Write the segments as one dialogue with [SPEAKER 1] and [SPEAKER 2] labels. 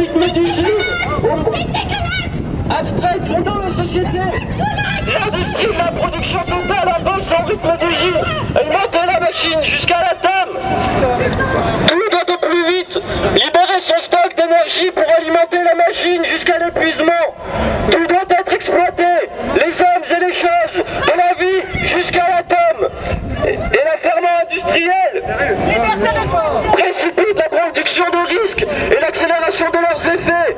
[SPEAKER 1] rythme d'usine, abstraite, fondant la société. L'industrie de la production totale impose son rythme d'usine. Elle monte la machine jusqu'à l'atome. Tout doit au plus vite. Libérer son stock d'énergie pour alimenter la machine jusqu'à l'épuisement. Tout doit être exploité. Les hommes et les choses de la vie jusqu'à l'atome. Et l'affairement industriel précipite la production de risques et l'accélération de leurs effets.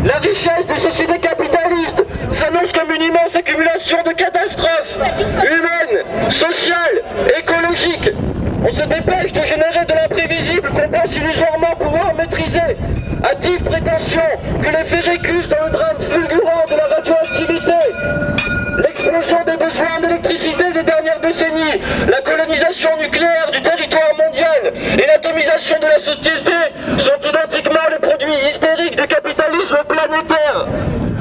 [SPEAKER 1] La richesse des sociétés capitalistes s'annonce comme une immense accumulation de catastrophes humaines, sociales, écologiques. On se dépêche de générer de l'imprévisible qu'on pense illusoirement pouvoir maîtriser. Hâtive prétention que les faits récusent dans le drame fulgurant de la radioactivité. L'explosion des besoins d'électricité des dernières décennies, la colonisation nucléaire du territoire mondial et l'atomisation de la société sont identiquement les produits hystériques du capitalisme planétaire.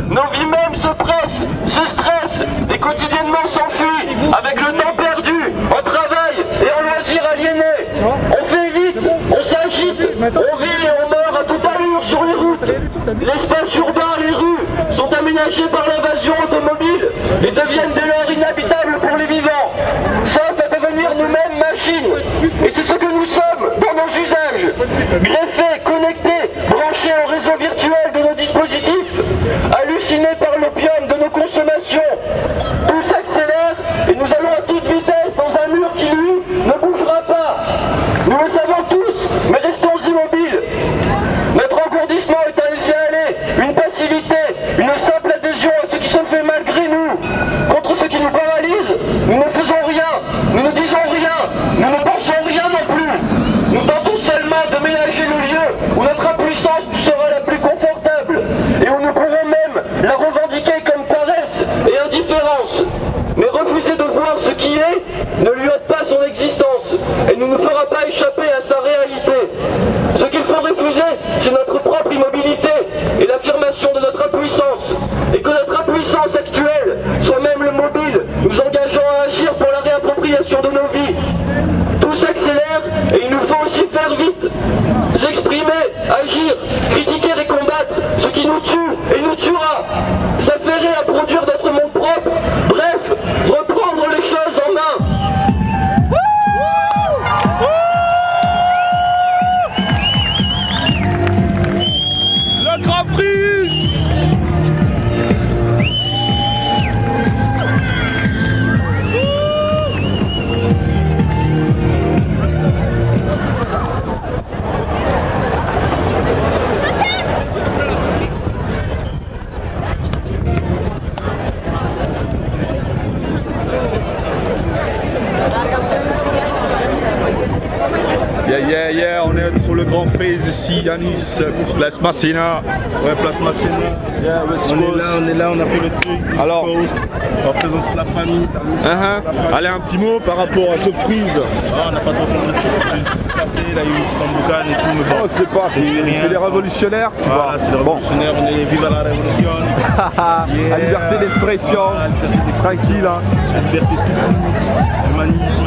[SPEAKER 1] Nos vies mêmes se pressent, se stressent et quotidiennement s'enfuient avec le temps perdu en travail et en loisirs aliénés. On fait vite, on s'agite, on vit et on meurt à toute allure sur les routes. L'espace urbain, les rues sont aménagés par l'invasion automobile et deviennent dès lors inhabitables pour les vivants, sauf à devenir nous-mêmes machines. Et c'est ce que nous sommes dans nos usages, greffés, connectés, branchés au réseau virtuel de nos dispositifs, hallucinés par l'opium de nos consommations. Tout s'accélère et nous allons à toute vitesse dans un mur qui, lui, ne bougera pas. Nous le savons tous, mais restons immobiles. Notre engourdissement est un laisser-aller, une passivité, une simple adhésion à ce qui se fait malgré nous. Contre ce qui nous paralyse, nous ne faisons rien, nous ne disons rien, nous ne pensons rien non plus. Nous tentons seulement de ménager le lieu où notre impuissance sera la plus confortable et où nous pouvons même la revendiquer comme paresse et indifférence. Mais refuser de voir ce qui est ne lui ôte pas son existence et ne nous fera pas échapper à sa réalité. Ce qu'il faut refuser, c'est notre propre immobilité et l'affirmation de notre impuissance. Et que notre impuissance actuelle soit même le mobile, nous engageant à agir pour la réappropriation de nos vies. Tout s'accélère et il nous faut aussi faire vite. S'exprimer, agir, critiquer et combattre ce qui nous tue et nous tuera. S'affairer à produire notre monde propre. Bref, reprendre les choses en main.
[SPEAKER 2] Le Grand Freeze. Yeah, on est sur le Grand Freeze ici à Nice, Place Masséna.
[SPEAKER 3] Ouais, Place Masséna.
[SPEAKER 2] Yeah,
[SPEAKER 3] on est là, on a fait le truc.
[SPEAKER 2] Alors,
[SPEAKER 3] on représente la famille.
[SPEAKER 2] Allez, un petit mot par rapport à ce freeze.
[SPEAKER 3] On n'a pas trop compris ce qui s'est passé, il y a eu une petite emboucane et tout, mais bon.
[SPEAKER 2] Oh, c'est pas, c'est les révolutionnaires, tu vois.
[SPEAKER 3] Voilà, c'est les révolutionnaires, on est vive à la révolution.
[SPEAKER 2] La liberté d'expression, tranquille. Hein.
[SPEAKER 3] La liberté de tout, l'humanisme.